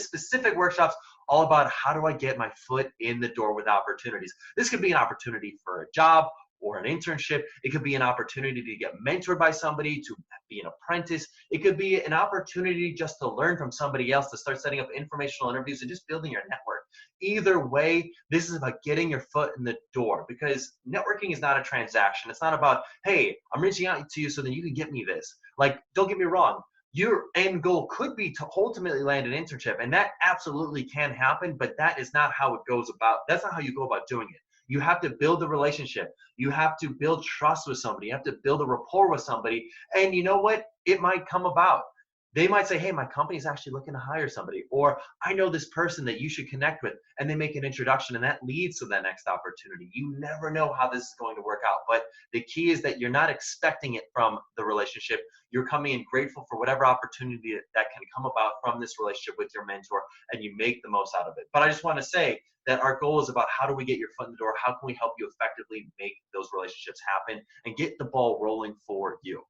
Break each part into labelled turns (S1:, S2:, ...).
S1: this specific workshop's all about how do I get my foot in the door with opportunities. This could be an opportunity for a job or an internship. It could be an opportunity to get mentored by somebody, to be an apprentice. It could be an opportunity just to learn from somebody else, to start setting up informational interviews and just building your network. Either way, this is about getting your foot in the door, because networking is not a transaction. It's not about, hey, I'm reaching out to you so that you can get me this. Like, don't get me wrong. Your end goal could be to ultimately land an internship, and that absolutely can happen, but that is not how it goes about. That's not how you go about doing it. You have to build a relationship. You have to build trust with somebody. You have to build a rapport with somebody. And you know what? It might come about. They might say, hey, my company's actually looking to hire somebody, or I know this person that you should connect with, and they make an introduction, and that leads to that next opportunity. You never know how this is going to work out, but the key is that you're not expecting it from the relationship. You're coming in grateful for whatever opportunity that can come about from this relationship with your mentor, and you make the most out of it. But I just want to say that our goal is about how do we get your foot in the door? How can we help you effectively make those relationships happen and get the ball rolling for you?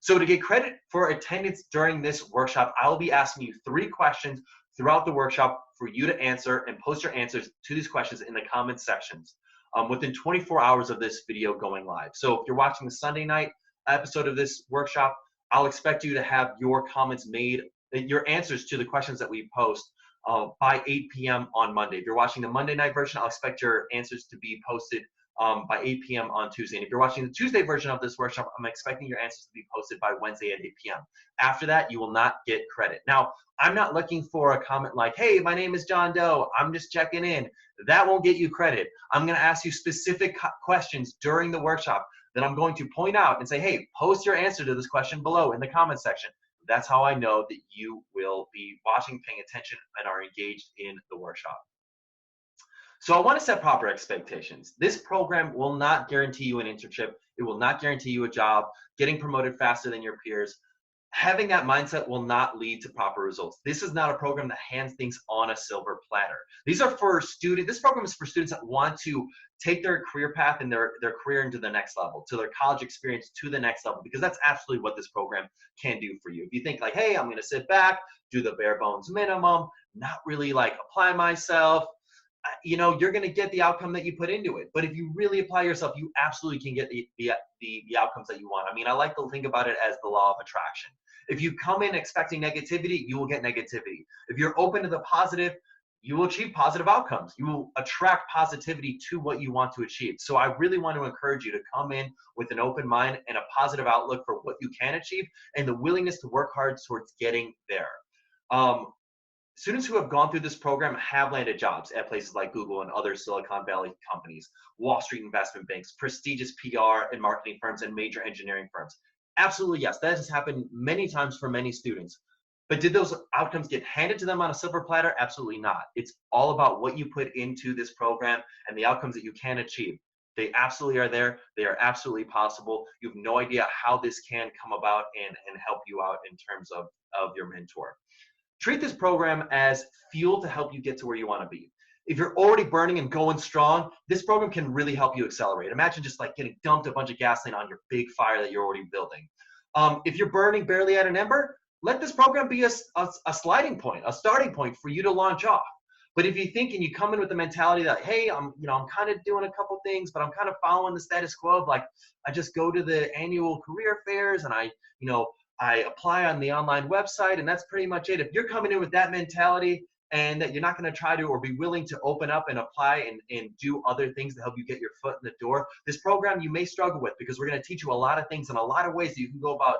S1: So to get credit for attendance during this workshop, I'll be asking you 3 questions throughout the workshop for you to answer, and post your answers to these questions in the comment sections within 24 hours of this video going live. So if you're watching the Sunday night episode of this workshop, I'll expect you to have your comments made, your answers to the questions that we post by 8 p.m. on Monday. If you're watching the Monday night version, I'll expect your answers to be posted by 8 p.m. on Tuesday. And if you're watching the Tuesday version of this workshop, I'm expecting your answers to be posted by Wednesday at 8 p.m. After that, you will not get credit. Now, I'm not looking for a comment like, hey, my name is John Doe, I'm just checking in. That won't get you credit. I'm going to ask you specific questions during the workshop that I'm going to point out and say, hey, post your answer to this question below in the comment section. That's how I know that you will be watching, paying attention, and are engaged in the workshop. So I want to set proper expectations. This program will not guarantee you an internship. It will not guarantee you a job, getting promoted faster than your peers. Having that mindset will not lead to proper results. This is not a program that hands things on a silver platter. These are for students. This program is for students that want to take their career path and their career into the next level, to their college experience to the next level, because that's absolutely what this program can do for you. If you think like, hey, I'm going to sit back, do the bare bones minimum, not really like apply myself, you know, you're going to get the outcome that you put into it. But if you really apply yourself, you absolutely can get the outcomes that you want. I mean, I like to think about it as the law of attraction. If you come in expecting negativity, you will get negativity. If you're open to the positive, you will achieve positive outcomes. You will attract positivity to what you want to achieve. So I really want to encourage you to come in with an open mind and a positive outlook for what you can achieve, and the willingness to work hard towards getting there. Students who have gone through this program have landed jobs at places like Google and other Silicon Valley companies, Wall Street investment banks, prestigious PR and marketing firms, and major engineering firms. Absolutely, yes, that has happened many times for many students. But did those outcomes get handed to them on a silver platter? Absolutely not. It's all about what you put into this program and the outcomes that you can achieve. They absolutely are there. They are absolutely possible. You have no idea how this can come about and help you out in terms of your mentor. Treat this program as fuel to help you get to where you want to be. If you're already burning and going strong, this program can really help you accelerate. Imagine just like getting dumped a bunch of gasoline on your big fire that you're already building. If you're burning barely at an ember, let this program be a sliding point, a starting point for you to launch off. But if you think and you come in with the mentality that, hey, I'm kind of doing a couple things, but I'm kind of following the status quo of like, I just go to the annual career fairs and I apply on the online website and that's pretty much it. If you're coming in with that mentality and that you're not going to try to or be willing to open up and apply and do other things to help you get your foot in the door, this program you may struggle with, because we're going to teach you a lot of things and a lot of ways that you can go about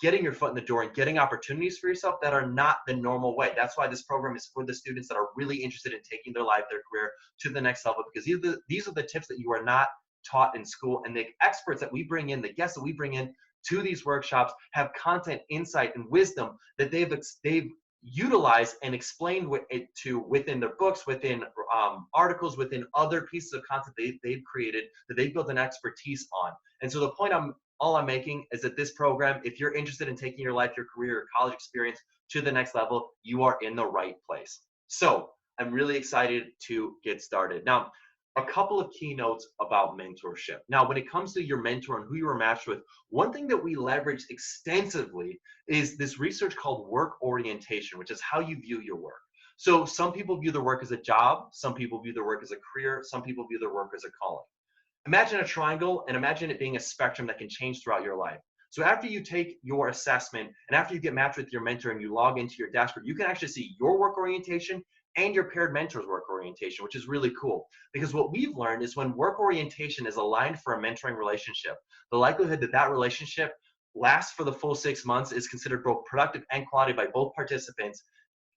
S1: getting your foot in the door and getting opportunities for yourself that are not the normal way. That's why this program is for the students that are really interested in taking their life, their career to the next level, because these are the tips that you are not taught in school. And the experts that we bring in, the guests that we bring in to these workshops have content, insight, and wisdom that they've utilized and explained within their books, within articles, within other pieces of content they've created that they've built an expertise on. And so the point all I'm making is that this program, if you're interested in taking your life, your career, your college experience to the next level, you are in the right place. So I'm really excited to get started. Now, a couple of keynotes about mentorship. Now, when it comes to your mentor and who you were matched with, one thing that we leverage extensively is this research called work orientation, which is how you view your work. So some people view their work as a job, some people view their work as a career, some people view their work as a calling. Imagine a triangle and imagine it being a spectrum that can change throughout your life. So after you take your assessment and after you get matched with your mentor and you log into your dashboard, you can actually see your work orientation and your paired mentor's work orientation, which is really cool. Because what we've learned is when work orientation is aligned for a mentoring relationship, the likelihood that that relationship lasts for the full 6 months is considered both productive and quality by both participants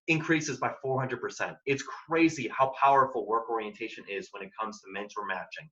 S1: increases by 400%. It's crazy how powerful work orientation is when it comes to mentor matching.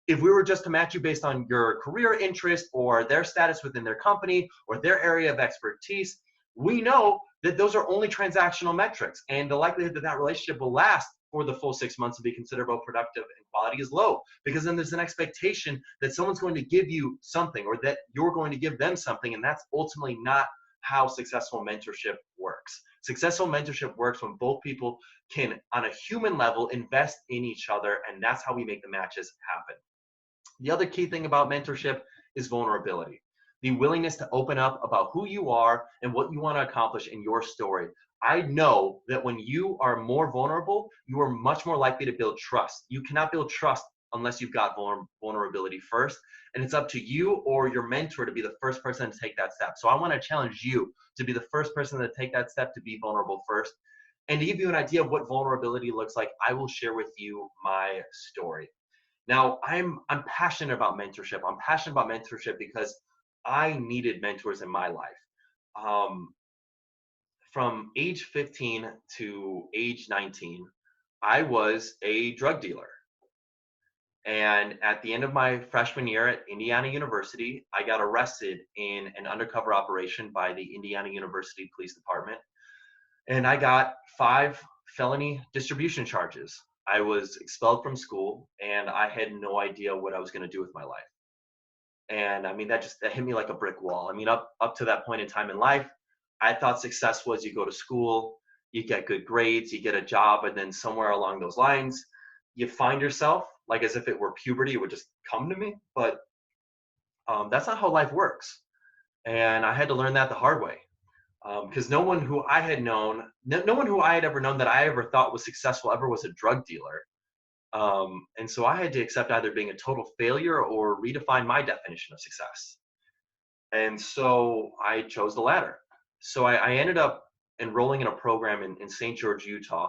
S1: If we were just to match you based on your career interest or their status within their company or their area of expertise, we know that those are only transactional metrics, and the likelihood that that relationship will last for the full 6 months and be considered both productive and quality is low, because then there's an expectation that someone's going to give you something or that you're going to give them something, and that's ultimately not how successful mentorship works. Successful mentorship works when both people can, on a human level, invest in each other, and that's how we make the matches happen. The other key thing about mentorship is vulnerability. The willingness to open up about who you are and what you want to accomplish in your story. I know that when you are more vulnerable, you are much more likely to build trust. You cannot build trust unless you've got vulnerability first. And it's up to you or your mentor to be the first person to take that step. So I want to challenge you to be the first person to take that step, to be vulnerable first. And to give you an idea of what vulnerability looks like, I will share with you my story. Now, I'm passionate about mentorship. I'm passionate about mentorship because I needed mentors in my life. From age 15 to age 19, I was a drug dealer. And at the end of my freshman year at Indiana University, I got arrested in an undercover operation by the Indiana University Police Department. And I got 5 felony distribution charges. I was expelled from school and I had no idea what I was going to do with my life. And I mean, that hit me like a brick wall. I mean, up to that point in time in life, I thought success was you go to school, you get good grades, you get a job, and then somewhere along those lines, you find yourself, like as if it were puberty, it would just come to me. But that's not how life works. And I had to learn that the hard way. Because no one who I had known, no one who I had ever known that I ever thought was successful ever was a drug dealer. And so I had to accept either being a total failure or redefine my definition of success. And so I chose the latter. So I ended up enrolling in a program in St. George, Utah,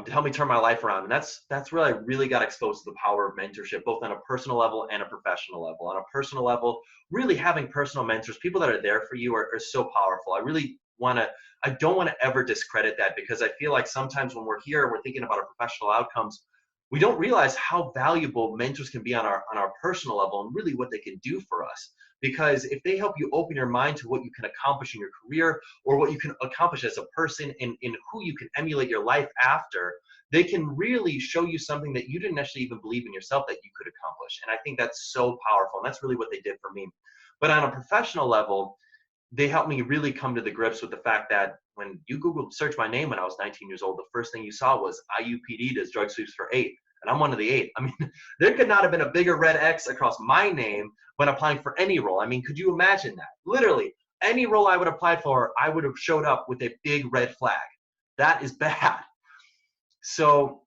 S1: to help me turn my life around. And that's where I really got exposed to the power of mentorship, both on a personal level and a professional level. On a personal level, really having personal mentors, people that are there for you, are so powerful. I don't want to ever discredit that, because I feel like sometimes when we're here, we're thinking about our professional outcomes, we don't realize how valuable mentors can be on our personal level and really what they can do for us. Because if they help you open your mind to what you can accomplish in your career or what you can accomplish as a person and in who you can emulate your life after, they can really show you something that you didn't actually even believe in yourself that you could accomplish. And I think that's so powerful. And that's really what they did for me. But on a professional level, they helped me really come to the grips with the fact that when you Google search my name when I was 19 years old, the first thing you saw was IUPD does drug sweeps for 8. And I'm one of the 8. I mean, there could not have been a bigger red X across my name when applying for any role. I mean, could you imagine that? Literally, any role I would apply for, I would have showed up with a big red flag. That is bad. So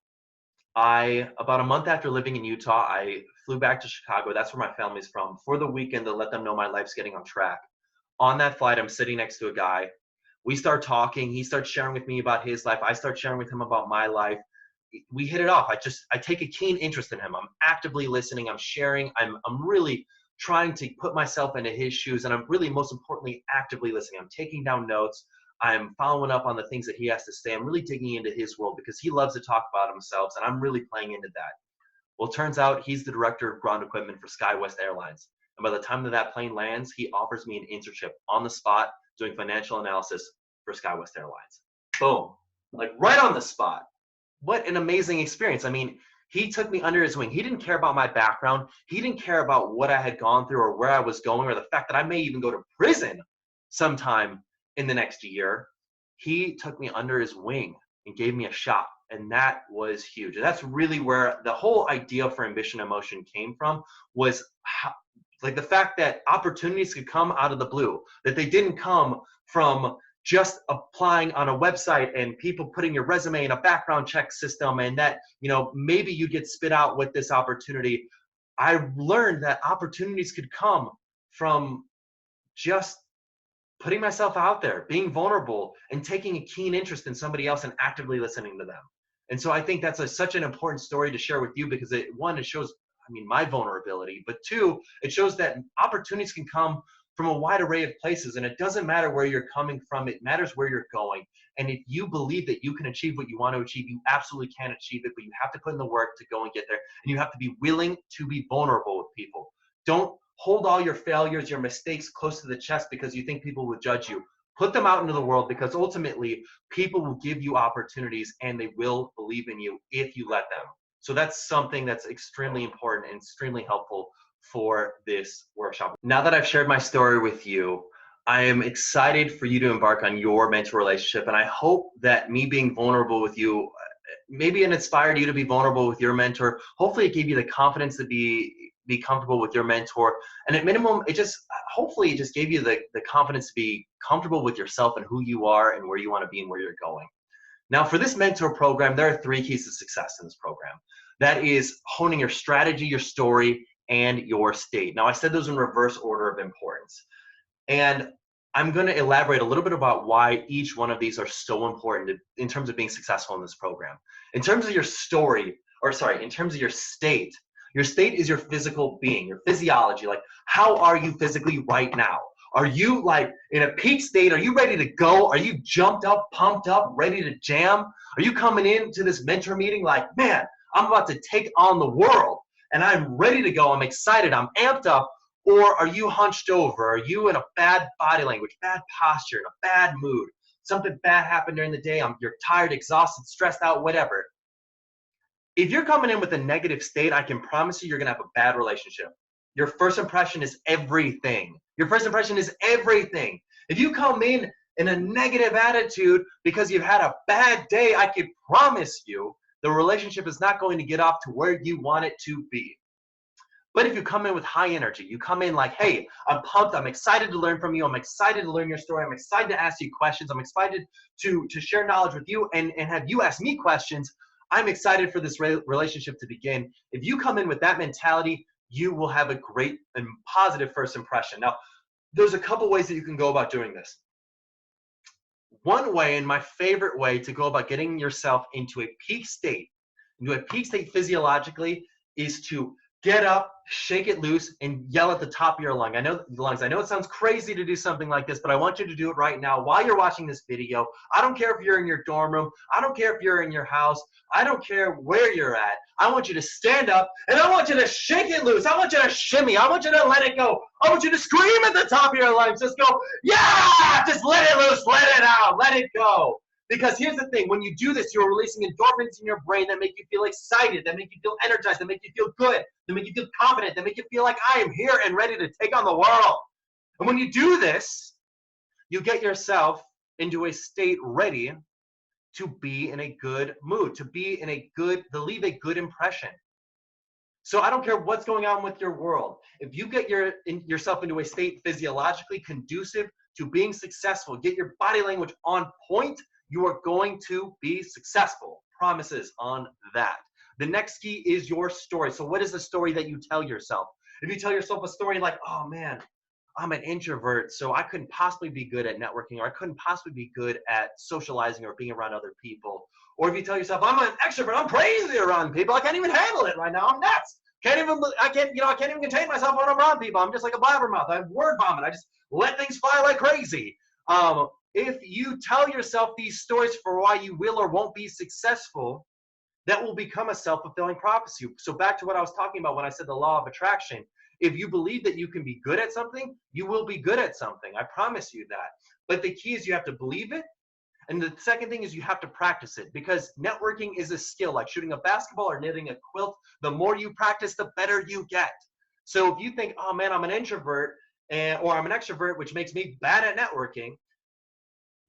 S1: about a month after living in Utah, I flew back to Chicago. That's where my family's from, for the weekend to let them know my life's getting on track. On that flight, I'm sitting next to a guy. We start talking. He starts sharing with me about his life. I start sharing with him about my life. We hit it off. I take a keen interest in him. I'm actively listening. I'm sharing. I'm really trying to put myself into his shoes. And I'm really, most importantly, actively listening. I'm taking down notes. I'm following up on the things that he has to say. I'm really digging into his world because he loves to talk about himself. And I'm really playing into that. Well, it turns out he's the director of ground equipment for SkyWest Airlines. And by the time that plane lands, he offers me an internship on the spot doing financial analysis for SkyWest Airlines. Boom. Like right on the spot. What an amazing experience. I mean, he took me under his wing. He didn't care about my background. He didn't care about what I had gone through or where I was going or the fact that I may even go to prison sometime in the next year. He took me under his wing and gave me a shot. And that was huge. And that's really where the whole idea for Ambition in Motion came from, was like the fact that opportunities could come out of the blue, that they didn't come from just applying on a website and people putting your resume in a background check system and that, maybe you get spit out with this opportunity. I learned that opportunities could come from just putting myself out there, being vulnerable, and taking a keen interest in somebody else and actively listening to them. And so I think that's such an important story to share with you because it shows, my vulnerability, but two, it shows that opportunities can come from a wide array of places, and it doesn't matter where you're coming from, it matters where you're going. And if you believe that you can achieve what you want to achieve, you absolutely can achieve it, but you have to put in the work to go and get there, and you have to be willing to be vulnerable with people. Don't hold all your failures, your mistakes close to the chest because you think people will judge you. Put them out into the world because ultimately people will give you opportunities and they will believe in you if you let them. So that's something that's extremely important and extremely helpful for this workshop. Now that I've shared my story with you, I am excited for you to embark on your mentor relationship. And I hope that me being vulnerable with you, maybe it inspired you to be vulnerable with your mentor. Hopefully it gave you the confidence to be comfortable with your mentor. And at minimum, hopefully it just gave you the confidence to be comfortable with yourself and who you are and where you want to be and where you're going. Now for this mentor program, there are 3 keys to success in this program. That is honing your strategy, your story, and your state. Now I said those in reverse order of importance. And I'm going to elaborate a little bit about why each one of these are so important in terms of being successful in this program. In terms of your story, in terms of your state is your physical being, your physiology. Like, how are you physically right now? Are you like in a peak state? Are you ready to go? Are you jumped up, pumped up, ready to jam? Are you coming into this mentor meeting like, man, I'm about to take on the world and I'm ready to go. I'm excited. I'm amped up. Or are you hunched over? Are you in a bad body language, bad posture, in a bad mood? Something bad happened during the day. You're tired, exhausted, stressed out, whatever. If you're coming in with a negative state, I can promise you're going to have a bad relationship. Your first impression is everything. Your first impression is everything. If you come in a negative attitude because you've had a bad day, I can promise you the relationship is not going to get off to where you want it to be. But if you come in with high energy, you come in like, hey, I'm pumped, I'm excited to learn from you, I'm excited to learn your story, I'm excited to ask you questions, I'm excited to share knowledge with you and have you ask me questions, I'm excited for this relationship to begin. If you come in with that mentality, you will have a great and positive first impression. Now, there's a couple ways that you can go about doing this. One way, and my favorite way to go about getting yourself into a peak state physiologically, is to get up, shake it loose, and yell at the top of your lungs. I know it sounds crazy to do something like this, but I want you to do it right now while you're watching this video. I don't care if you're in your dorm room. I don't care if you're in your house. I don't care where you're at. I want you to stand up, and I want you to shake it loose. I want you to shimmy. I want you to let it go. I want you to scream at the top of your lungs. Just go, yeah! Just let it loose. Let it out. Let it go. Because here's the thing, when you do this, you're releasing endorphins in your brain that make you feel excited, that make you feel energized, that make you feel good, that make you feel confident, that make you feel like I am here and ready to take on the world. And when you do this, you get yourself into a state ready to be in a good mood, to leave a good impression. So I don't care what's going on with your world. If you get yourself into a state physiologically conducive to being successful, get your body language on point, you are going to be successful. Promises on that. The next key is your story. So what is the story that you tell yourself? If you tell yourself a story like, oh man, I'm an introvert, so I couldn't possibly be good at networking, or I couldn't possibly be good at socializing or being around other people. Or if you tell yourself, I'm an extrovert, I'm crazy around people, I can't even handle it right now, I'm nuts. I can't even contain myself when I'm around people. I'm just like a blabbermouth. I have word vomit. I just let things fly like crazy. If you tell yourself these stories for why you will or won't be successful, that will become a self-fulfilling prophecy. So back to what I was talking about when I said the law of attraction. If you believe that you can be good at something, you will be good at something. I promise you that. But the key is you have to believe it. And the second thing is you have to practice it, because networking is a skill, like shooting a basketball or knitting a quilt. The more you practice, the better you get. So if you think, oh man, I'm an introvert or I'm an extrovert, which makes me bad at networking,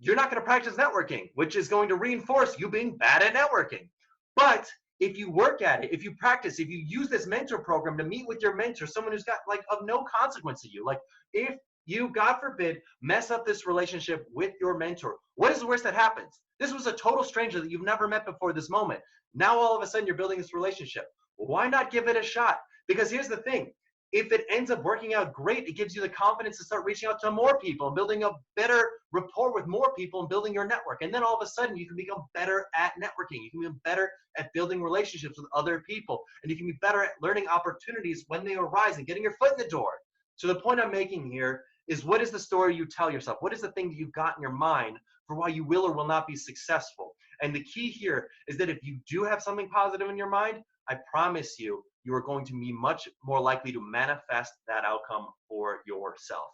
S1: you're not going to practice networking, which is going to reinforce you being bad at networking. But if you work at it, if you practice, if you use this mentor program to meet with your mentor, someone who's got like of no consequence to you, like if you, God forbid, mess up this relationship with your mentor, what is the worst that happens? This was a total stranger that you've never met before this moment. Now all of a sudden you're building this relationship. Well, why not give it a shot? Because here's the thing. If it ends up working out great, it gives you the confidence to start reaching out to more people and building a better rapport with more people and building your network. And then all of a sudden you can become better at networking. You can be better at building relationships with other people. And you can be better at learning opportunities when they arise and getting your foot in the door. So the point I'm making here is, what is the story you tell yourself? What is the thing that you've got in your mind for why you will or will not be successful? And the key here is that if you do have something positive in your mind, I promise you, you are going to be much more likely to manifest that outcome for yourself.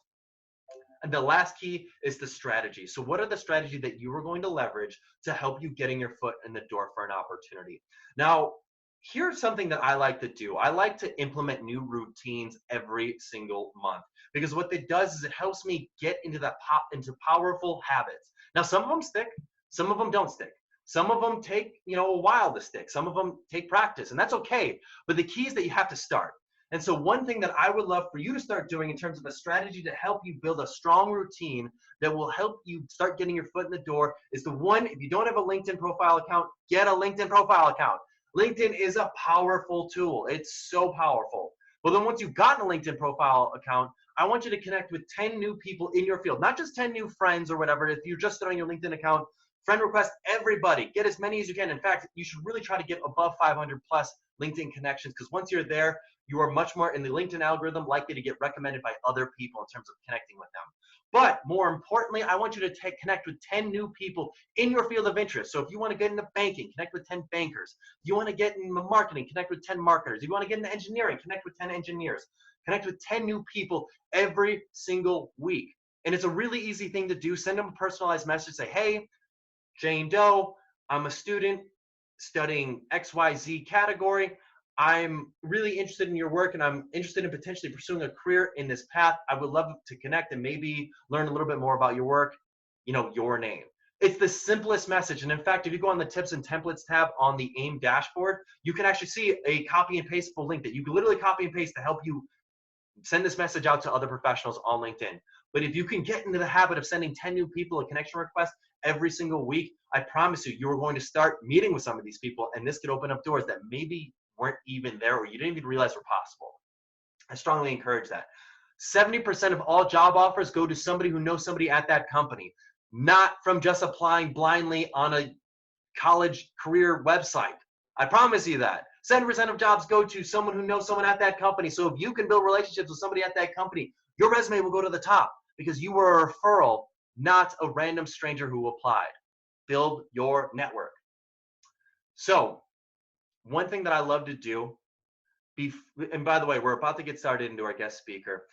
S1: And the last key is the strategy. So what are the strategies that you are going to leverage to help you getting your foot in the door for an opportunity? Now, here's something that I like to do. I like to implement new routines every single month, because what it does is it helps me get into into powerful habits. Now, some of them stick, some of them don't stick. Some of them take, a while to stick. Some of them take practice, and that's okay. But the key is that you have to start. And so one thing that I would love for you to start doing in terms of a strategy to help you build a strong routine that will help you start getting your foot in the door is the one, if you don't have a LinkedIn profile account, get a LinkedIn profile account. LinkedIn is a powerful tool. It's so powerful. Well, then once you've gotten a LinkedIn profile account, I want you to connect with 10 new people in your field, not just 10 new friends or whatever. If you're just starting your LinkedIn account, friend request everybody. Get as many as you can. In fact, you should really try to get above 500 plus LinkedIn connections, because once you're there, you are much more in the LinkedIn algorithm likely to get recommended by other people in terms of connecting with them. But more importantly, I want you to connect with 10 new people in your field of interest. So if you want to get into banking, connect with 10 bankers. If you want to get into marketing, connect with 10 marketers. If you want to get into engineering, connect with 10 engineers. Connect with 10 new people every single week. And it's a really easy thing to do. Send them a personalized message. Say, hey, Jane Doe, I'm a student studying XYZ category. I'm really interested in your work, and I'm interested in potentially pursuing a career in this path. I would love to connect and maybe learn a little bit more about your work, your name. It's the simplest message. And in fact, if you go on the tips and templates tab on the AIM dashboard, you can actually see a copy and pastable link that you can literally copy and paste to help you send this message out to other professionals on LinkedIn. But if you can get into the habit of sending 10 new people a connection request every single week, I promise you, you are going to start meeting with some of these people, and this could open up doors that maybe weren't even there or you didn't even realize were possible. I strongly encourage that. 70% of all job offers go to somebody who knows somebody at that company, not from just applying blindly on a college career website. I promise you that. 7% of jobs go to someone who knows someone at that company. So if you can build relationships with somebody at that company, your resume will go to the top because you were a referral, not a random stranger who applied. Build your network. So one thing that I love to do, and by the way, we're about to get started into our guest speaker,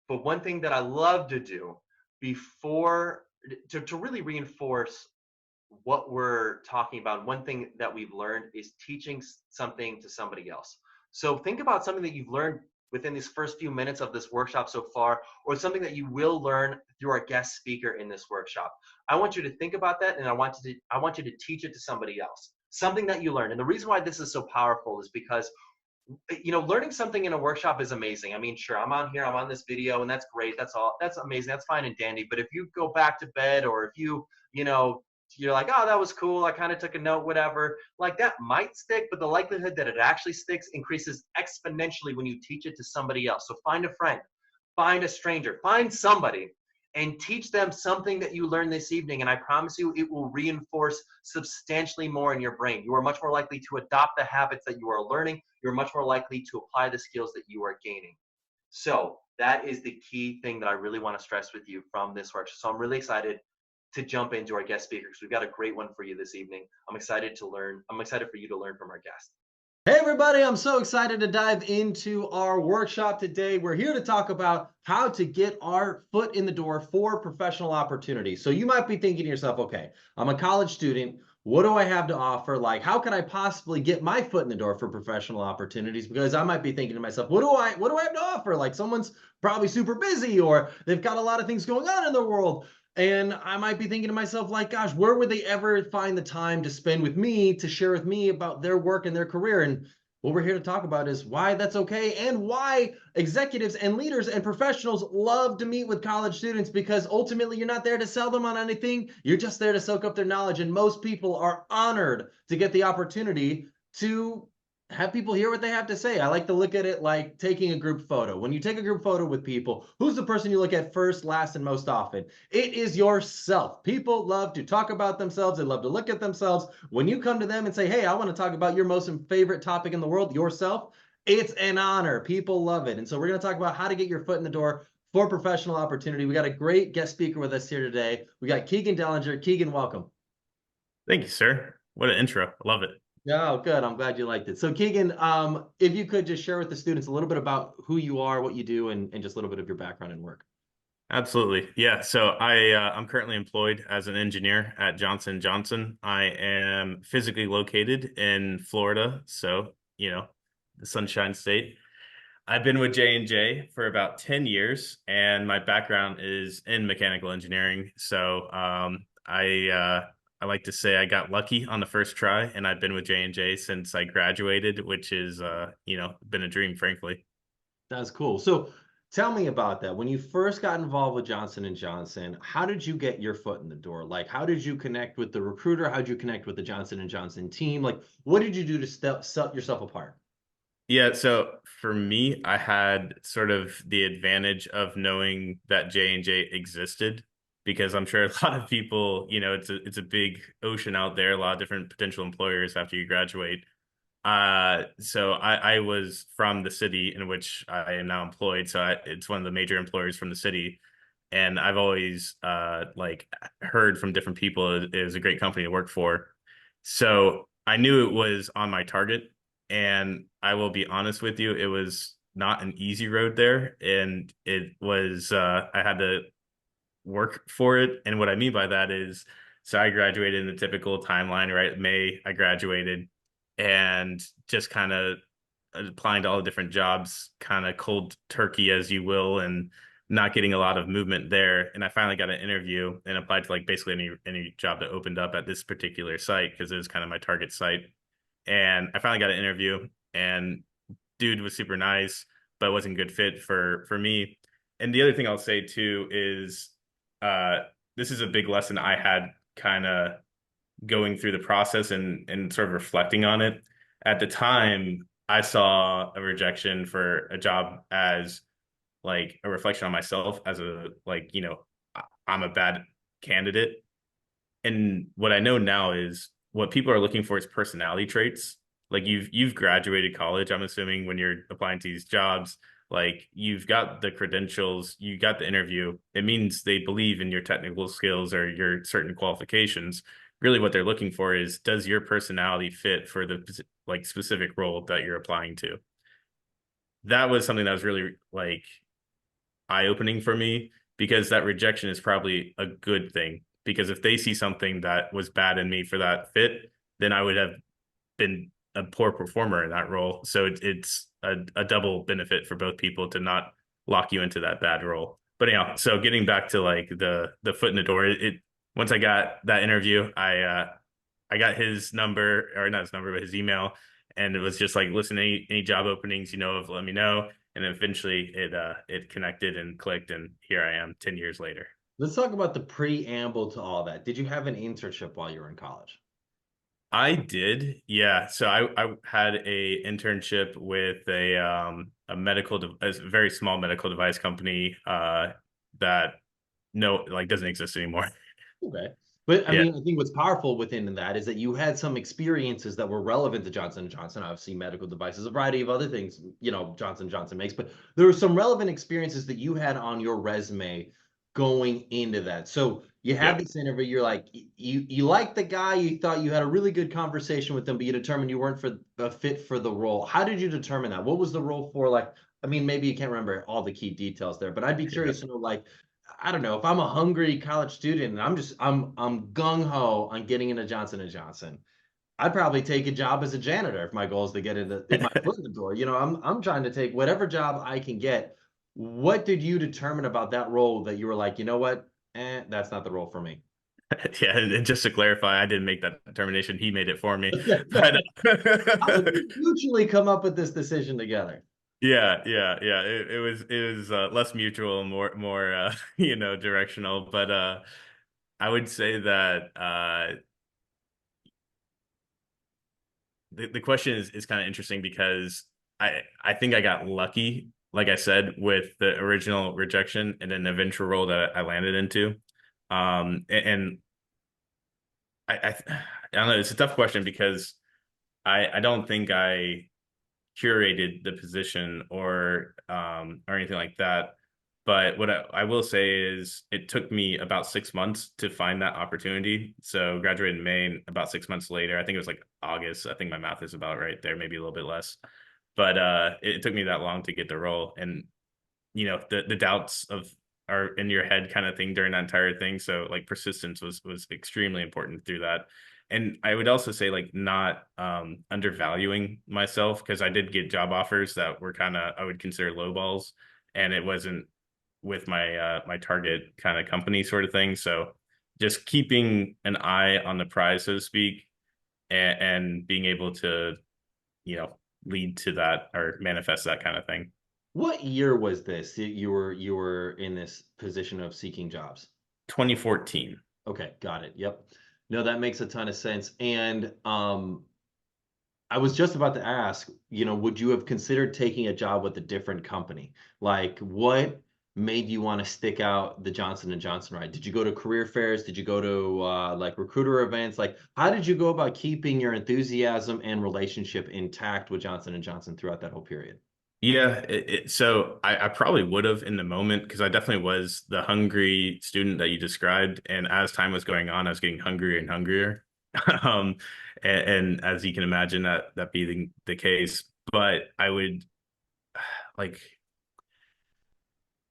S1: but one thing that I love to do before, to really reinforce what we're talking about, one thing that we've learned is teaching something to somebody else. So think about something that you've learned within these first few minutes of this workshop so far, or something that you will learn through our guest speaker in this workshop. I want you to think about that, and I want you to teach it to somebody else, something that you learned. And the reason why this is so powerful is because learning something in a workshop is amazing. I mean, sure, I'm on here, I'm on this video, and that's great. That's all. That's amazing. That's fine and dandy. But if you go back to bed, or if you're like, oh, that was cool, I kind of took a note, whatever, like that might stick, but the likelihood that it actually sticks increases exponentially when you teach it to somebody else. So find a friend, find a stranger, find somebody, and teach them something that you learned this evening. And I promise you, it will reinforce substantially more in your brain. You are much more likely to adopt the habits that you are learning. You're much more likely to apply the skills that you are gaining. So that is the key thing that I really want to stress with you from this workshop. So I'm really excited to jump into our guest speaker because we've got a great one for you this evening. I'm excited for you to learn from our guest.
S2: Hey everybody, I'm so excited to dive into our workshop today. We're here to talk about how to get our foot in the door for professional opportunities. So you might be thinking to yourself, okay, I'm a college student. What do I have to offer? Like, how can I possibly get my foot in the door for professional opportunities? Because I might be thinking to myself, what do I have to offer? Like, someone's probably super busy, or they've got a lot of things going on in the world. And I might be thinking to myself, like, gosh, where would they ever find the time to spend with me, to share with me about their work and their career? And What we're here to talk about is why that's okay and why executives and leaders and professionals love to meet with college students, because ultimately you're not there to sell them on anything. You're just there to soak up their knowledge. And most people are honored to get the opportunity to have people hear what they have to say. I like to look at it like taking a group photo. When you take a group photo with people, who's the person you look at first, last, and most often? It is yourself. People love to talk about themselves. They love to look at themselves. When you come to them and say, hey, I want to talk about your most favorite topic in the world, yourself, it's an honor. People love it. And so we're going to talk about how to get your foot in the door for professional opportunity. We got a great guest speaker with us here today. We got Kegan Dellinger. Kegan, welcome.
S3: Thank you, sir. What an intro. I love it.
S2: Oh, good. I'm glad you liked it. So, Kegan, if you could just share with the students a little bit about who you are, what you do, and just a little bit of your background and work.
S3: Absolutely. Yeah. So I'm currently employed as an engineer at Johnson Johnson. I am physically located in Florida, so the Sunshine State. I've been with J&J for about 10 years, and my background is in mechanical engineering. So I like to say I got lucky on the first try, and I've been with J&J since I graduated, which is been a dream, frankly.
S2: That's cool. So, tell me about that. When you first got involved with Johnson and Johnson, how did you get your foot in the door? Like, how did you connect with the recruiter? How did you connect with the Johnson and Johnson team? Like, what did you do to set yourself apart?
S3: Yeah, so for me, I had sort of the advantage of knowing that J&J existed, because I'm sure a lot of people, it's a big ocean out there, a lot of different potential employers after you graduate. So I was from the city in which I am now employed, so it's one of the major employers from the city, and I've always like heard from different people it was a great company to work for. So I knew it was on my target, and I will be honest with you, it was not an easy road there, and it was I had to work for it. And what I mean by that is, so I graduated in the typical timeline, right? May I graduated, and just kind of applying to all the different jobs, kind of cold turkey, as you will, and not getting a lot of movement there. And I finally got an interview and applied to like basically any job that opened up at this particular site, because it was kind of my target site. And I finally got an interview, and dude was super nice, but wasn't a good fit for me. And the other thing I'll say too is uh this is a big lesson I had kind of going through the process and sort of reflecting on it. At the time, I saw a rejection for a job as like a reflection on myself, as a like, I'm a bad candidate. And what I know now is what people are looking for is personality traits. Like you've graduated college, I'm assuming, when you're applying to these jobs, like you've got the credentials, you got the interview. It means they believe in your technical skills or your certain qualifications. Really what they're looking for is, does your personality fit for the like specific role that you're applying to? That was something that was really like eye-opening for me, because that rejection is probably a good thing, because if they see something that was bad in me for that fit, then I would have been a poor performer in that role. So it's a double benefit for both people to not lock you into that bad role. But anyhow, so getting back to like the foot in the door, it once I got that interview, I got his number, or not his number, but his email, and it was just like, listen, any job openings of, let me know. And eventually it connected and clicked, and here I am 10 years later.
S2: Let's talk about the preamble to all that. Did you have an internship while you were in college?
S3: I did, yeah. So I had a internship with a a very small medical device company that no like doesn't exist anymore.
S2: Okay. But I
S3: Yeah,
S2: mean, I think what's powerful within that is that you had some experiences that were relevant to Johnson& Johnson, obviously medical devices, a variety of other things, Johnson& Johnson makes, but there were some relevant experiences that you had on your resume going into that. So you had
S3: yep.
S2: this interview, you're like, you liked the guy, you thought you had a really good conversation with him, but you determined you weren't for a fit for the role. How did you determine that? What was the role for? Like, I mean, maybe you can't remember all the key details there, but I'd be
S3: Yeah.
S2: curious to know, like, I don't know, if I'm a hungry college student and I'm gung ho on getting into Johnson and Johnson, I'd probably take a job as a janitor if my goal is to get my foot in the door. I'm trying to take whatever job I can get. What did you determine about that role that you were like, you know what? That's not the role for me?
S3: Yeah, and just to clarify, I didn't make that determination. He made it for me. But
S2: How did you mutually come up with this decision together?
S3: yeah. It was less mutual, more directional. But I would say that the question is kind of interesting because I think I got lucky, like I said, with the original rejection and then the eventual role that I landed into. And I don't know, it's a tough question because I don't think I curated the position or anything like that. But what I will say is it took me about 6 months to find that opportunity. So graduated in May, and about 6 months later, I think it was like August. I think my math is about right there, maybe a little bit less. But it took me that long to get the role. And the doubts of are in your head kind of thing during that entire thing. So like persistence was extremely important through that. And I would also say like not undervaluing myself because I did get job offers that were kind of I would consider low balls, and it wasn't with my target kind of company sort of thing. So just keeping an eye on the prize, so to speak, and being able to you know lead to that or manifest that kind of thing.
S2: What year was this? You were in this position of seeking jobs?
S3: 2014.
S2: Okay, got it. Yep. No, that makes a ton of sense. And I was just about to ask, would you have considered taking a job with a different company? Like, what made you want to stick out the Johnson and Johnson ride? Did you go to career fairs? Did you go to like recruiter events? Like, how did you go about keeping your enthusiasm and relationship intact with Johnson and Johnson throughout that whole period?
S3: Yeah, so I probably would have in the moment because I definitely was the hungry student that you described. And as time was going on, I was getting hungrier and hungrier. Um, and as you can imagine, that being the case. But I would like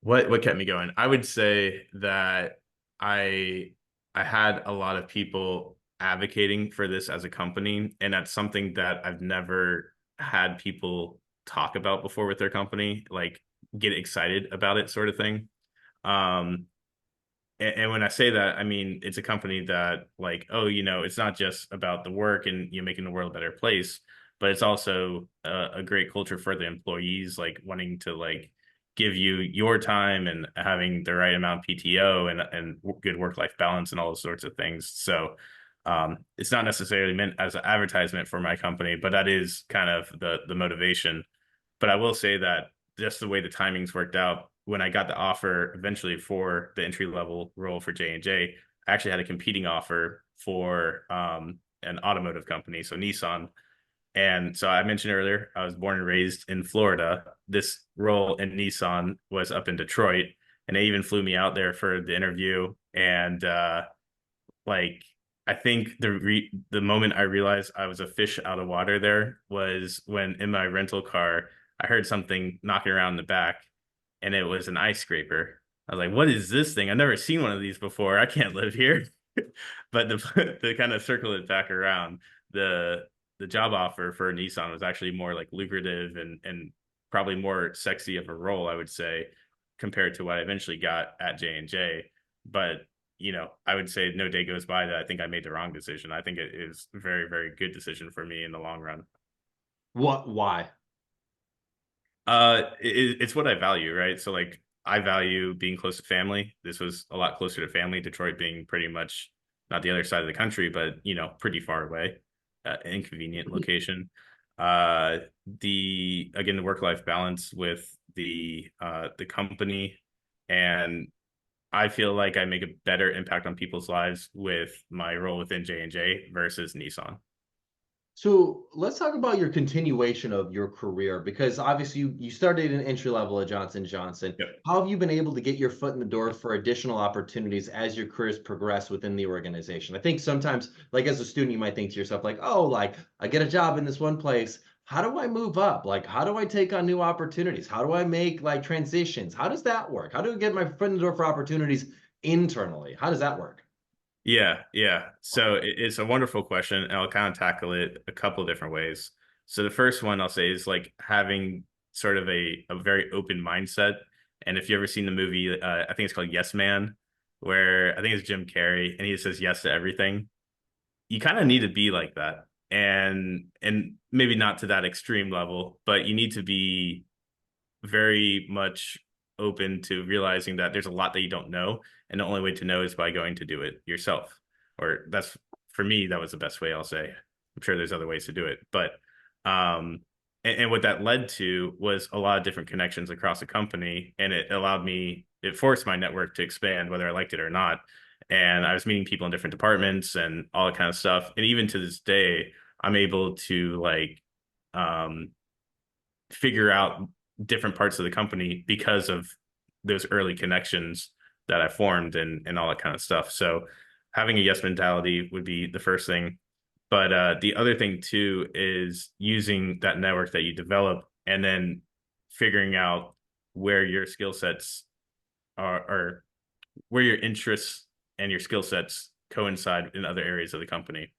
S3: what kept me going? I would say that I I had a lot of people advocating for this as a company, and that's something that I've never had people talk about before with their company, like get excited about it sort of thing. Um, and when I say that, I mean it's a company that like, oh, it's not just about the work and making the world a better place, but it's also a great culture for the employees, like wanting to like give you your time and having the right amount of PTO and good work life balance and all those sorts of things. So it's not necessarily meant as an advertisement for my company, but that is kind of the motivation. But I will say that just the way the timings worked out, when I got the offer eventually for the entry level role for J&J, I actually had a competing offer for an automotive company, so Nissan. And so I mentioned earlier, I was born and raised in Florida. This role in Nissan was up in Detroit, and they even flew me out there for the interview. And like I think the moment I realized I was a fish out of water there was when in my rental car I heard something knocking around in the back, and it was an ice scraper. I was like, "What is this thing? I've never seen one of these before. I can't live here." But the kind of circle it back around, the the job offer for Nissan was actually more like lucrative and probably more sexy of a role, I would say, compared to what I eventually got at J&J. But I would say no day goes by that I think I made the wrong decision. I think it is a very, very good decision for me in the long run.
S2: What? Why?
S3: It's what I value, right? So like I value being close to family. This was a lot closer to family. Detroit being pretty much not the other side of the country, but pretty far away, inconvenient location. The again the work life balance with the company, and I feel like I make a better impact on people's lives with my role within J&J versus Nissan.
S2: So let's talk about your continuation of your career because obviously you started in entry level at Johnson Johnson.
S3: Yep.
S2: How have you been able to get your foot in the door for additional opportunities as your careers progress within the organization? I think sometimes, like as a student, you might think to yourself, like, oh, like I get a job in this one place. How do I move up? Like, how do I take on new opportunities? How do I make like transitions? How does that work? How do I get my foot in the door for opportunities internally? How does that work?
S3: Yeah. So it's a wonderful question, and I'll kind of tackle it a couple different ways. So the first one I'll say is like having sort of a very open mindset. And if you ever seen the movie, I think it's called Yes Man. where I think it's Jim Carrey, and he says yes to everything. You kind of need to be like that, and maybe not to that extreme level, but you need to be very much open to realizing that there's a lot that you don't know, and the only way to know is by going to do it yourself. Or that's, for me, that was the best way, I'll say. I'm sure there's other ways to do it, but and what that led to was a lot of different connections across the company, and it forced my network to expand, whether I liked it or not. And I was meeting people in different departments and all that kind of stuff. And even to this day, I'm able to like um figure out different parts of the company because of those early connections that I formed, and all that kind of stuff. So having a yes mentality would be the first thing. But the other thing too is using that network that you develop, and then figuring out where your skill sets are, or where your interests and your skill sets coincide in other areas of the company.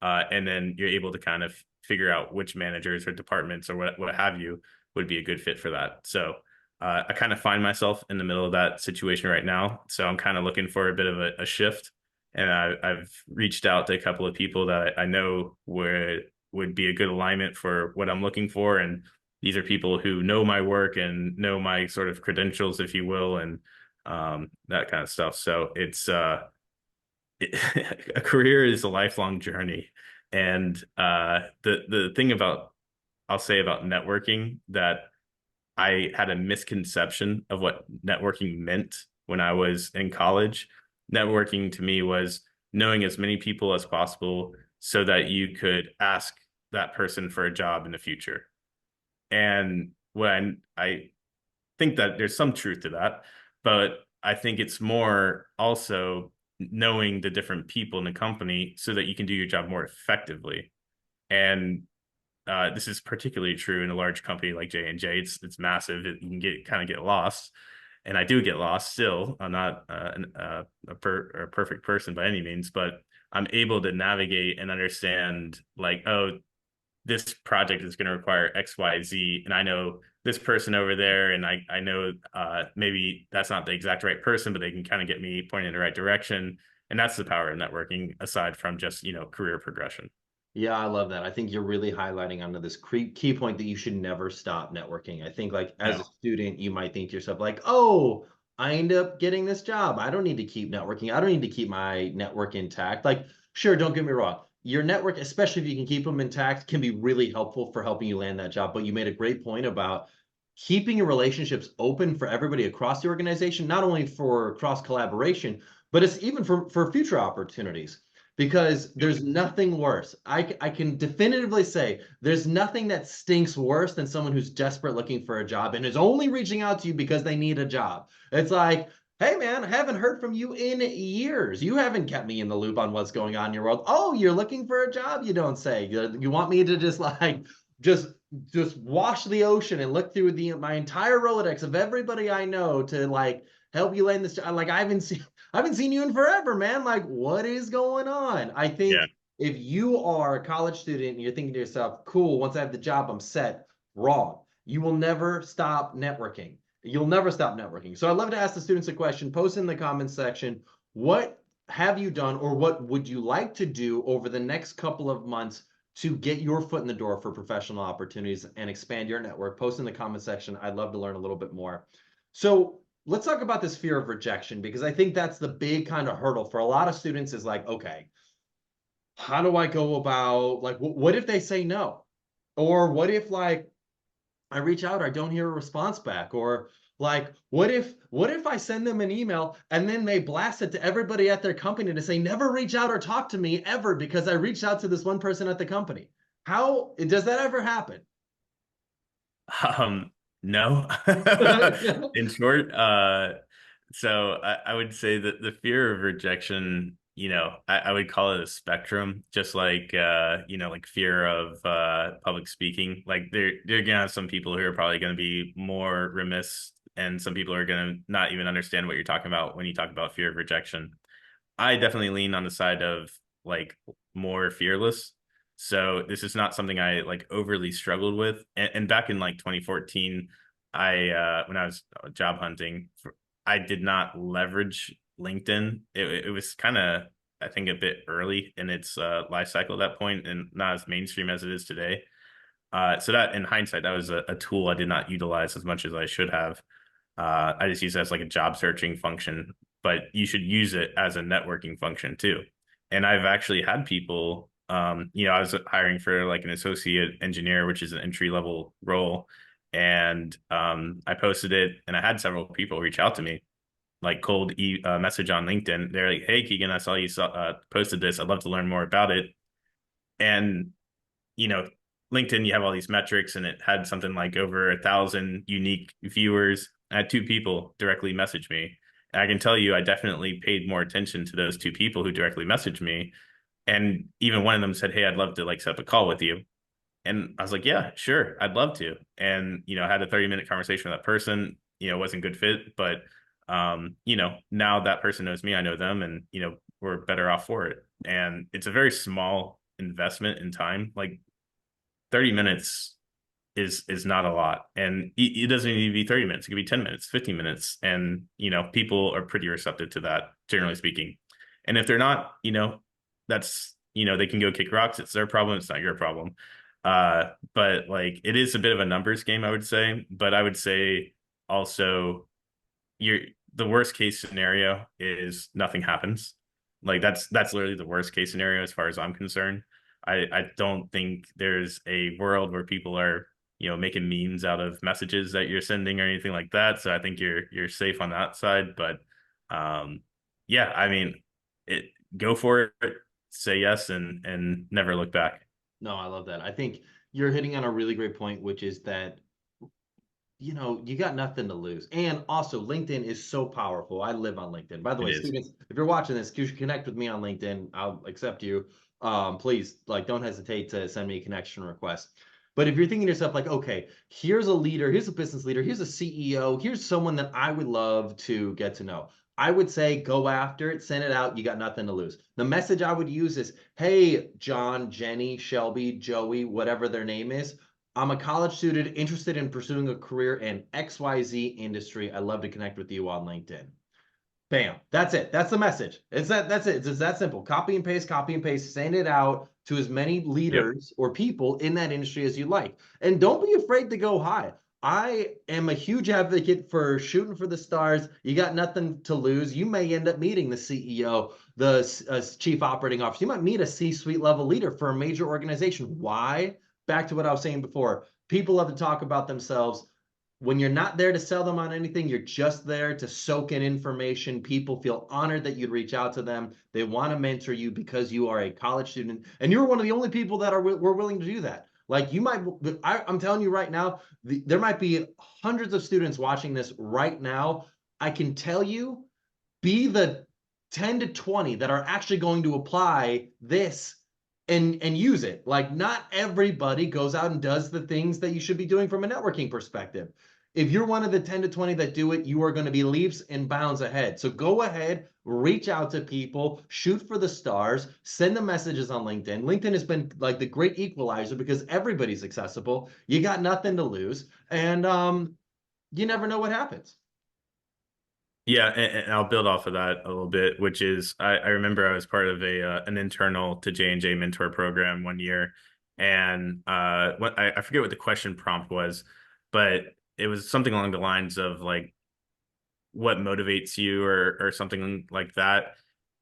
S3: And then you're able to kind of figure out which managers or departments or what have you would be a good fit for that. So I kind of find myself in the middle of that situation right now. So I'm kind of looking for a bit of a shift. And I've reached out to a couple of people that I know would be a good alignment for what I'm looking for. And these are people who know my work and know my sort of credentials, if you will, and that kind of stuff. So it's a career is a lifelong journey. And the thing about, I'll say, about networking, that I had a misconception of what networking meant when I was in college. Networking to me was knowing as many people as possible so that you could ask that person for a job in the future. And when I think that there's some truth to that, but I think it's more also knowing the different people in the company so that you can do your job more effectively. And this is particularly true in a large company like J&J. It's massive. You can kind of get lost, and I do get lost still. I'm not a perfect person by any means, but I'm able to navigate and understand, like, oh, this project is going to require X, Y, Z, and I know this person over there, and I know maybe that's not the exact right person, but they can kind of get me pointed in the right direction. And that's the power of networking, aside from just, career progression.
S2: Yeah, I love that. I think you're really highlighting onto this key point that you should never stop networking. I think, like, as a
S3: No.
S2: student, you might think to yourself, like, oh, I end up getting this job. I don't need to keep networking. I don't need to keep my network intact. Like, sure, don't get me wrong. Your network, especially if you can keep them intact, can be really helpful for helping you land that job. But you made a great point about keeping your relationships open for everybody across the organization, not only for cross collaboration, but it's even for future opportunities, because there's nothing worse. I can definitively say there's nothing that stinks worse than someone who's desperate looking for a job and is only reaching out to you because they need a job. It's like, hey man, I haven't heard from you in years. You haven't kept me in the loop on what's going on in your world. Oh, you're looking for a job? You don't say. You want me to just like just just wash the ocean and look through my entire Rolodex of everybody I know to like help you land this job. Like I haven't seen you in forever, man. Like, what is going on? I think
S3: Yeah.
S2: if you are a college student and you're thinking to yourself, cool, once I have the job, I'm set, wrong. You will never stop networking. You'll never stop networking. So I'd love to ask the students a question. Post in the comments section, what have you done, or what would you like to do over the next couple of months to get your foot in the door for professional opportunities and expand your network? Post in the comment section. I'd love to learn a little bit more. So let's talk about this fear of rejection, because I think that's the big kind of hurdle for a lot of students, is like, okay, how do I go about, like, what if they say no? Or what if, like, I reach out, I don't hear a response back? Or like, what if I send them an email and then they blast it to everybody at their company to say, never reach out or talk to me ever because I reached out to this one person at the company? How does that ever happen?
S3: No. In short, so I would say that the fear of rejection, I would call it a spectrum, just like like fear of public speaking. Like they're gonna have some people who are probably gonna be more remiss, and some people are gonna not even understand what you're talking about when you talk about fear of rejection. I definitely lean on the side of like more fearless. So this is not something I like overly struggled with. And back in like 2014, I when I was job hunting, I did not leverage LinkedIn, it was kind of, I think, a bit early in its life cycle at that point, and not as mainstream as it is today. So that, in hindsight, that was a tool I did not utilize as much as I should have. I just use it as like a job searching function, but you should use it as a networking function too. And I've actually had people, I was hiring for like an associate engineer, which is an entry level role. And I posted it, and I had several people reach out to me, like message on LinkedIn. They're like, "Hey, Kegan, I saw you posted this. I'd love to learn more about it." And you know, LinkedIn, you have all these metrics, and it had something like over 1,000 unique viewers. I had two people directly message me. And I can tell you, I definitely paid more attention to those two people who directly messaged me. And even one of them said, "Hey, I'd love to like set up a call with you." And I was like, "Yeah, sure, I'd love to." And, I had a 30-minute conversation with that person. It wasn't a good fit, but, now that person knows me, I know them, and, we're better off for it. And it's a very small investment in time. Like 30 minutes is not a lot. And it doesn't need to be 30 minutes. It could be 10 minutes, 15 minutes. And, people are pretty receptive to that, generally speaking. And if they're not, that's, they can go kick rocks. It's their problem. It's not your problem. But like, it is a bit of a numbers game, I would say. But I would say also, you're the worst case scenario is nothing happens. Like that's literally the worst case scenario as far as I'm concerned. I don't think there's a world where people are, making memes out of messages that you're sending or anything like that. So I think you're safe on that side. But yeah, I mean, it go for it, say yes, and never look back.
S2: No, I love that. I think you're hitting on a really great point, which is that you got nothing to lose. And also, LinkedIn is so powerful. I live on LinkedIn. By the
S3: It
S2: way,
S3: is.
S2: students, if you're watching this, you should connect with me on LinkedIn. I'll accept you. Please, like, don't hesitate to send me a connection request. But if you're thinking to yourself, like, okay, here's a leader, here's a business leader, here's a CEO, here's someone that I would love to get to know. I would say go after it, send it out. You got nothing to lose. The message I would use is, hey, John, Jenny, Shelby, Joey, whatever their name is. I'm a college student interested in pursuing a career in XYZ industry. I'd love to connect with you on LinkedIn. Bam. That's it. That's the message. That's it. It's that simple. Copy and paste, send it out to as many
S3: Yep.
S2: leaders or people in that industry as you like. And don't be afraid to go high. I am a huge advocate for shooting for the stars. You got nothing to lose. You may end up meeting the CEO, the chief operating officer. You might meet a C-suite level leader for a major organization. Why? Back to what I was saying before. People love to talk about themselves. When you're not there to sell them on anything, you're just there to soak in information. People feel honored that you'd reach out to them. They want to mentor you because you are a college student, and you're one of the only people that were willing to do that. Like you might, I'm telling you right now, there might be hundreds of students watching this right now. I can tell you, be the 10 to 20 that are actually going to apply this and use it. Like not everybody goes out and does the things that you should be doing from a networking perspective. If you're one of the 10 to 20 that do it, you are going to be leaps and bounds ahead. So go ahead, reach out to people, shoot for the stars, send them messages on LinkedIn. LinkedIn has been like the great equalizer because everybody's accessible. You got nothing to lose. And you never know what happens.
S3: Yeah, and I'll build off of that a little bit, which is I remember I was part of an internal to J&J mentor program one year, and what I forget what the question prompt was, but it was something along the lines of like what motivates you or something like that.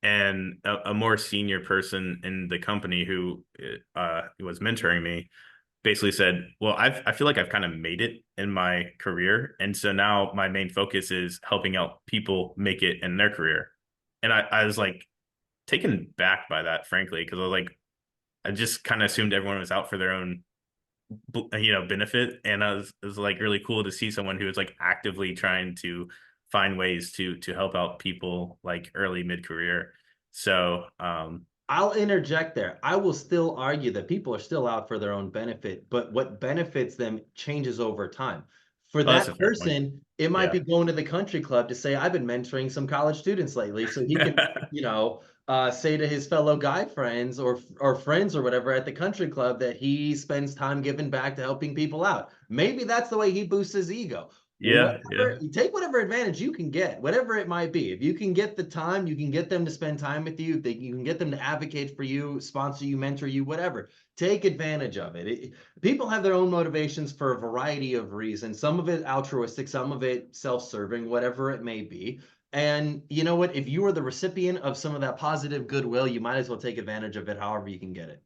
S3: And a more senior person in the company who was mentoring me basically said, "Well, I feel like I've kind of made it in my career, and so now my main focus is helping out people make it in their career." And I was like taken back by that, frankly, because I just kind of assumed everyone was out for their own benefit, and it was like really cool to see someone who was like actively trying to find ways to help out people like early mid career. So
S2: I'll interject there. I will still argue that people are still out for their own benefit, but what benefits them changes over time. For
S3: oh, that's a
S2: that
S3: fair point.
S2: person, it might
S3: Yeah.
S2: be going to the country club to say, I've been mentoring some college students lately. So he can, say to his fellow guy friends or friends or whatever at the country club that he spends time giving back to helping people out. Maybe that's the way he boosts his ego.
S3: Yeah, yeah.
S2: You take whatever advantage you can get, whatever it might be. If you can get the time, you can get them to spend time with you. You can get them to advocate for you, sponsor you, mentor you, whatever. Take advantage of it. People have their own motivations for a variety of reasons. Some of it altruistic, some of it self-serving, whatever it may be. And you know what? If you are the recipient of some of that positive goodwill, you might as well take advantage of it however you can get it.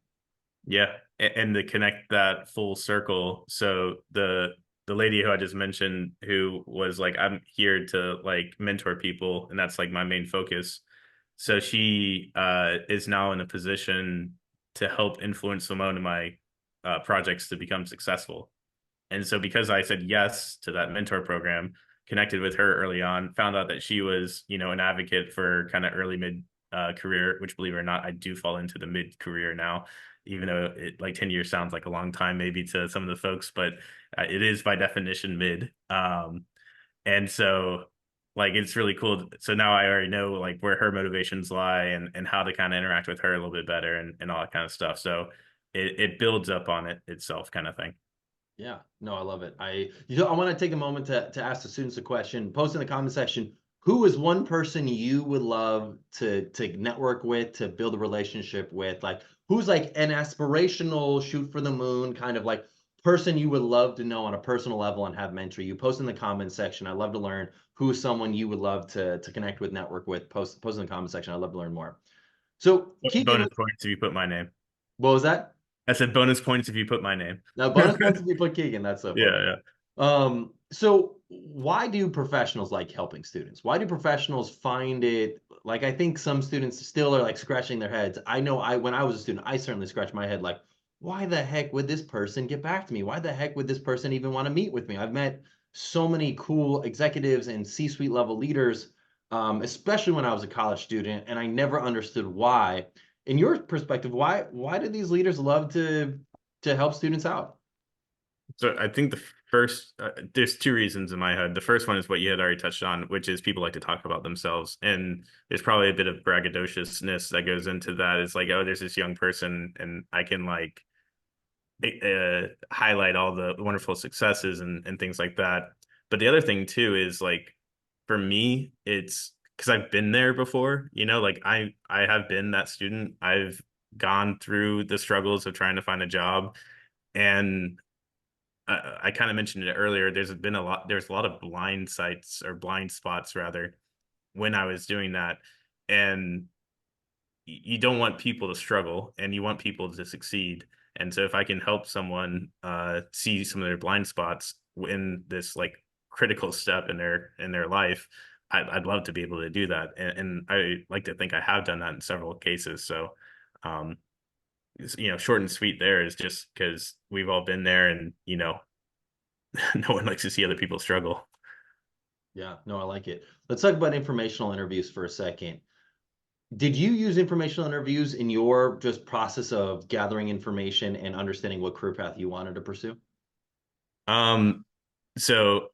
S3: Yeah, and to connect that full circle. So the lady who I just mentioned, who was like, I'm here to like mentor people, and that's like my main focus. So she is now in a position to help influence some of my projects to become successful. And so because I said yes to that mentor program, connected with her early on, found out that she was, an advocate for kind of early mid career, which believe it or not, I do fall into the mid career now, even though it like 10 years sounds like a long time maybe to some of the folks, but it is by definition mid. And so like it's really cool. So now I already know like where her motivations lie and how to kind of interact with her a little bit better and all that kind of stuff. So it builds up on it itself kind of thing.
S2: Yeah, no, I love it. I want to take a moment to ask the students a question. Post in the comment section, who is one person you would love to network with, to build a relationship with? Like, who's like an aspirational shoot for the moon kind of like person you would love to know on a personal level and have mentor you? Post in the comment section. I'd love to learn who is someone you would love to connect with, network with. Post in the comment section. I'd love to learn more. So, Kegan,
S3: Bonus points if you put my name.
S2: what was that?
S3: I said bonus points if you put my name.
S2: Now, bonus points if you put Keegan. That's so funny.
S3: Yeah,
S2: So why do professionals like helping students? Why do professionals find it like I think some students still are like scratching their heads. I know when I was a student, I certainly scratched my head like, why the heck would this person get back to me? Why the heck would this person even want to meet with me? I've met so many cool executives and C-suite level leaders, especially when I was a college student, and I never understood why. In your perspective, why do these leaders love to help students out?
S3: So I think the first, there's two reasons in my head. The first one is what you had already touched on, which is people like to talk about themselves. And there's probably a bit of braggadociousness that goes into that. It's like, oh, there's this young person and I can like highlight all the wonderful successes and things like that. But the other thing too is like, for me, it's because I've been there before, like I have been that student. I've gone through the struggles of trying to find a job. And I kind of mentioned it earlier. There's a lot of blind sites or blind spots rather when I was doing that. And you don't want people to struggle and you want people to succeed. And so if I can help someone see some of their blind spots in this like critical step in their life, I'd love to be able to do that. And I like to think I have done that in several cases. So, um, short and sweet there is just because we've all been there and, no one likes to see other people struggle.
S2: Yeah, no, I like it. Let's talk about informational interviews for a second. Did you use informational interviews in your just process of gathering information and understanding what career path you wanted to pursue?
S3: Um, so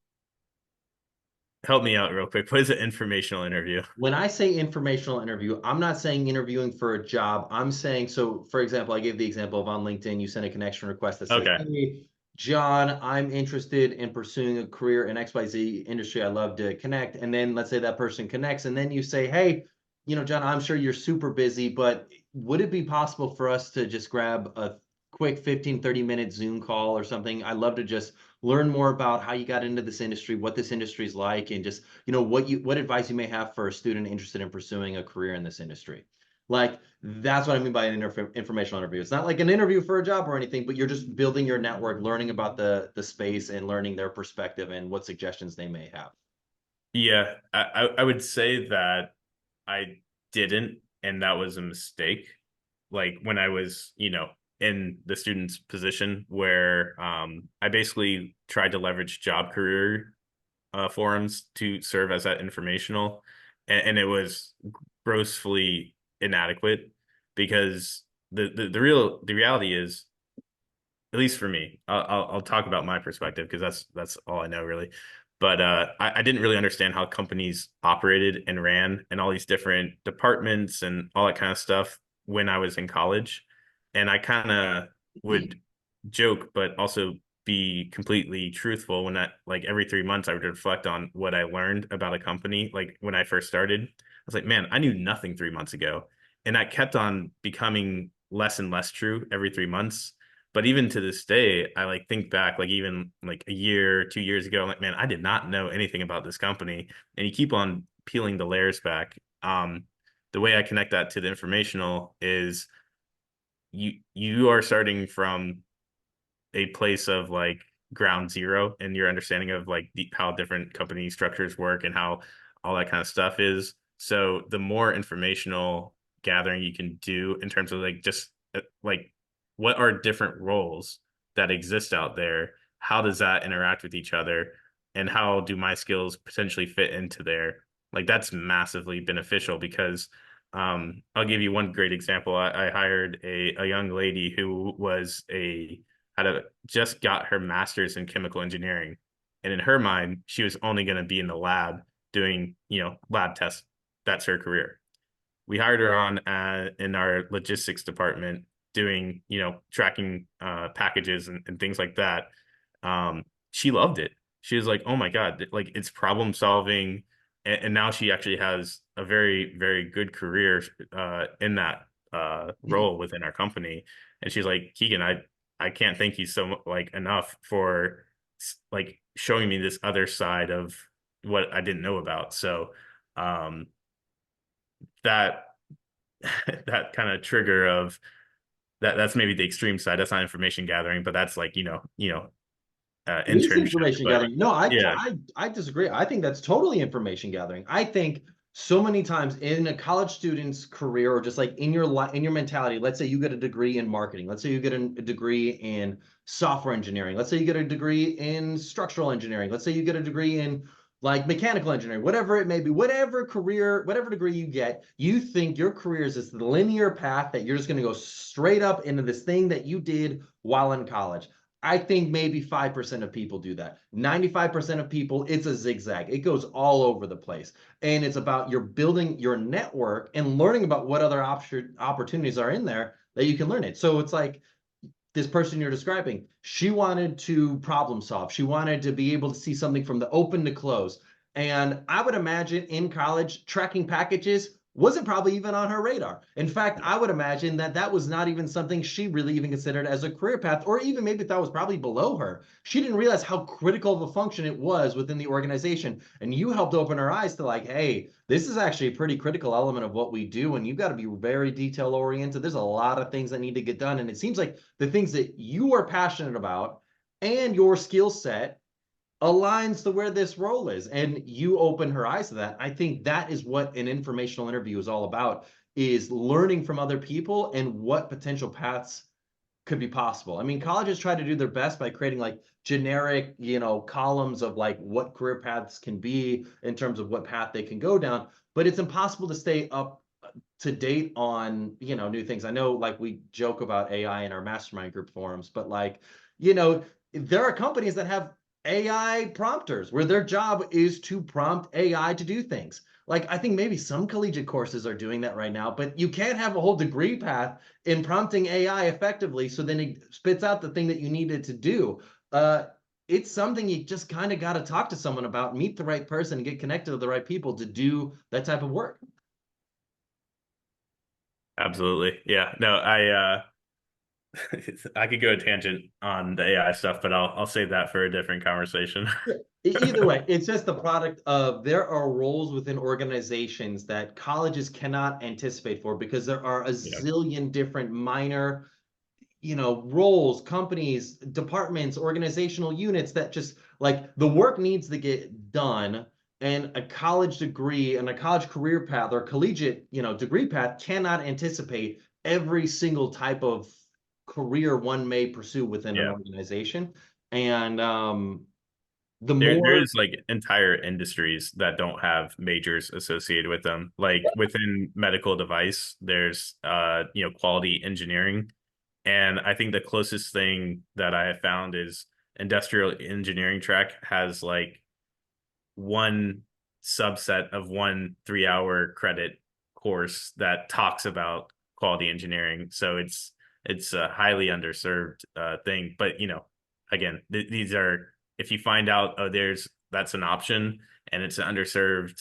S3: help me out real quick. What is an informational interview?
S2: When I say informational interview, I'm not saying interviewing for a job. I'm saying, so for example, I gave the example of on LinkedIn, you send a connection request that says,
S3: Okay.
S2: hey, John, I'm interested in pursuing a career in XYZ industry. I'd love to connect. And then let's say that person connects. And then you say, hey, John, I'm sure you're super busy, but would it be possible for us to just grab a quick 15, 30-minute Zoom call or something? I'd love to just learn more about how you got into this industry, what this industry is like, and just what advice you may have for a student interested in pursuing a career in this industry. Like that's what I mean by an informational interview. It's not like an interview for a job or anything, but you're just building your network, learning about the space and learning their perspective and what suggestions they may have.
S3: Yeah, I would say that I didn't, and that was a mistake. Like when I was, in the student's position where I basically tried to leverage job career forums to serve as that informational, and it was grossly inadequate because the reality is, at least for me, I'll talk about my perspective because that's all I know really. But I didn't really understand how companies operated and ran and all these different departments and all that kind of stuff when I was in college. And I kind of would joke, but also be completely truthful, when that, like, every 3 months I would reflect on what I learned about a company. Like when I first started, I was like, man, I knew nothing 3 months ago. And that kept on becoming less and less true every 3 months. But even to this day, I like think back, like even like a year, 2 years ago, I'm like, man, I did not know anything about this company. And you keep on peeling the layers back. The way I connect that to the informational is you are starting from a place of like ground zero in your understanding of like how different company structures work and how all that kind of stuff is. So the more informational gathering you can do in terms of like just like what are different roles that exist out there? How does that interact with each other? And how do my skills potentially fit into there? Like that's massively beneficial because I'll give you one great example. I hired a young lady who was a had a just got her master's in chemical engineering, and in her mind she was only going to be in the lab doing lab tests. That's her career. We hired her on in our logistics department doing tracking packages and things like that. She loved it. She was like, oh my god, like it's problem solving. And now she actually has a very, very good career in that role within our company. And she's like, Kegan, I can't thank you so like enough for like showing me this other side of what I didn't know about. So um, that that kind of trigger of that's maybe the extreme side. That's not information gathering, but that's like
S2: It is
S3: internship.
S2: information
S3: But
S2: gathering. No,
S3: yeah,
S2: I disagree. I think that's totally information gathering. I think so many times in a college student's career, or just like in your in your mentality, let's say you get a degree in marketing, let's say you get a degree in software engineering, let's say you get a degree in structural engineering, let's say you get a degree in like mechanical engineering, whatever it may be, whatever career, whatever degree you get, you think your career is this linear path that you're just going to go straight up into this thing that you did while in college. I think maybe 5% of people do that. 95% of people, it's a zigzag. It goes all over the place. And it's about you're building your network and learning about what other opportunities are in there that you can learn it. So it's like this person you're describing, she wanted to problem solve. She wanted to be able to see something from the open to close. And I would imagine in college, tracking packages wasn't probably even on her radar. In fact, I would imagine that that was not even something she really even considered as a career path, or even maybe that was probably below her. She didn't realize how critical of a function it was within the organization. And you helped open her eyes to like, hey, this is actually a pretty critical element of what we do. And you've got to be very detail oriented. There's a lot of things that need to get done. And it seems like the things that you are passionate about and your skill set aligns to where this role is, and you open her eyes to that. I think that is what an informational interview is all about, is learning from other people and what potential paths could be possible. I mean, colleges try to do their best by creating like generic, columns of like what career paths can be in terms of what path they can go down, but it's impossible to stay up to date on, new things. I know like we joke about AI in our mastermind group forums, but like, there are companies that have AI prompters where their job is to prompt AI to do things. Like I think maybe some collegiate courses are doing that right now, but you can't have a whole degree path in prompting AI effectively so then it spits out the thing that you needed to do. It's something you just kind of got to talk to someone about, meet the right person, and get connected to the right people to do that type of work.
S3: absolutely. Yeah. No, I I could go a tangent on the AI stuff, but I'll save that for a different conversation.
S2: Yeah. Either way, it's just the product of there are roles within organizations that colleges cannot anticipate for because there are a
S3: Yeah.
S2: zillion different minor, roles, companies, departments, organizational units that just like the work needs to get done. And a college degree and a college career path or collegiate, degree path cannot anticipate every single type of career one may pursue within an
S3: Yeah.
S2: organization. And the
S3: There's
S2: more
S3: like entire industries that don't have majors associated with them. Like within medical device, there's quality engineering. And I think the closest thing that I have found is industrial engineering track has like one subset of 1 3 hour credit course that talks about quality engineering. So it's a highly underserved thing. But again, these are, if you find out, oh, that's an option and it's an underserved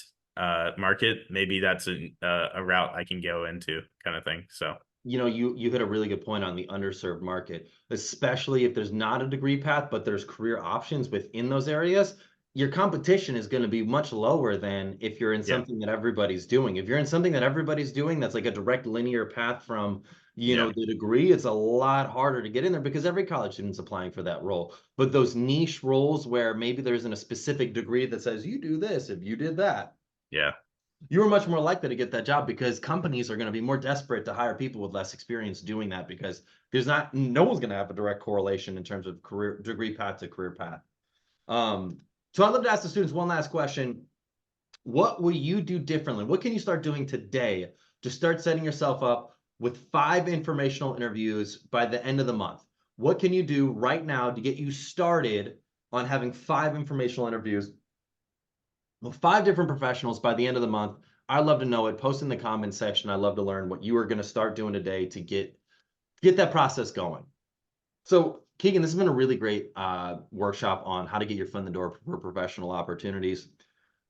S3: market, maybe that's a route I can go into, kind of thing. So
S2: You know, you hit a really good point on the underserved market, especially if there's not a degree path, but there's career options within those areas. Your competition is going to be much lower than if you're in
S3: yeah,
S2: something that everybody's doing. If you're in something that everybody's doing, that's like a direct linear path from, you
S3: yeah,
S2: know, the degree, it's a lot harder to get in there because every college student's applying for that role. But those niche roles where maybe there isn't a specific degree that says you do this if you did that,
S3: yeah,
S2: you are much more likely to get that job because companies are going to be more desperate to hire people with less experience doing that because no one's going to have a direct correlation in terms of career degree path to career path. So I'd love to ask the students one last question. What will you do differently? What can you start doing today to start setting yourself up with 5 informational interviews by the end of the month? What can you do right now to get you started on having 5 informational interviews with 5 different professionals by the end of the month? I'd love to know it. Post in the comments section. I'd love to learn what you are going to start doing today to get that process going. So, Kegan, this has been a really great workshop on how to get your foot in the door for professional opportunities.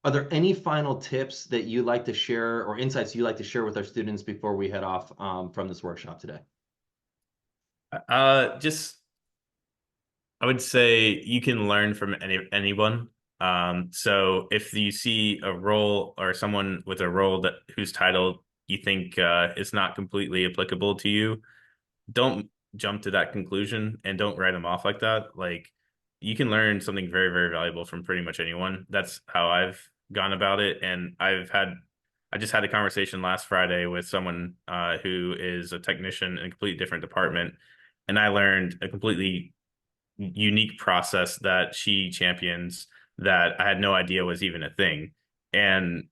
S2: Are there any final tips that you'd like to share or insights you'd like to share with our students before we head off from this workshop today?
S3: just I would say you can learn from anyone. So if you see a role or someone with a role that whose title you think is not completely applicable to you, don't jump to that conclusion and don't write them off like that. Like, you can learn something very, very valuable from pretty much anyone. That's how I've gone about it. And I just had a conversation last Friday with someone who is a technician in a completely different department. And I learned a completely unique process that she champions that I had no idea was even a thing. And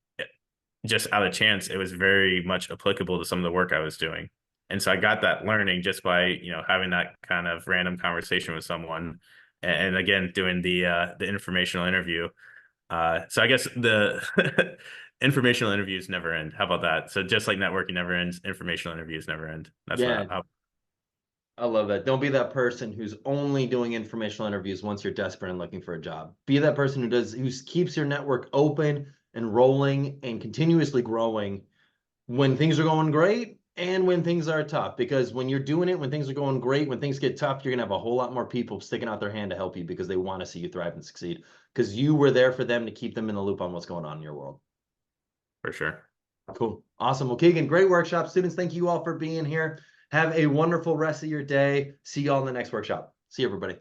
S3: just out of chance, it was very much applicable to some of the work I was doing. And so I got that learning just by, having that kind of random conversation with someone. And again, doing the informational interview. So I guess the informational interviews never end. How about that? So just like networking never ends, informational interviews never end. That's
S2: Yeah,
S3: what
S2: I love that. Don't be that person who's only doing informational interviews once you're desperate and looking for a job. Be that person who keeps your network open and rolling and continuously growing when things are going great and when things are tough. Because when you're doing it, when things are going great, when things get tough, you're gonna have a whole lot more people sticking out their hand to help you because they want to see you thrive and succeed. Because you were there for them to keep them in the loop on what's going on in your world.
S3: for sure.
S2: Cool. Awesome. Well, Kegan, great workshop. Students, thank you all for being here. Have a wonderful rest of your day. See you all in the next workshop. See you, everybody.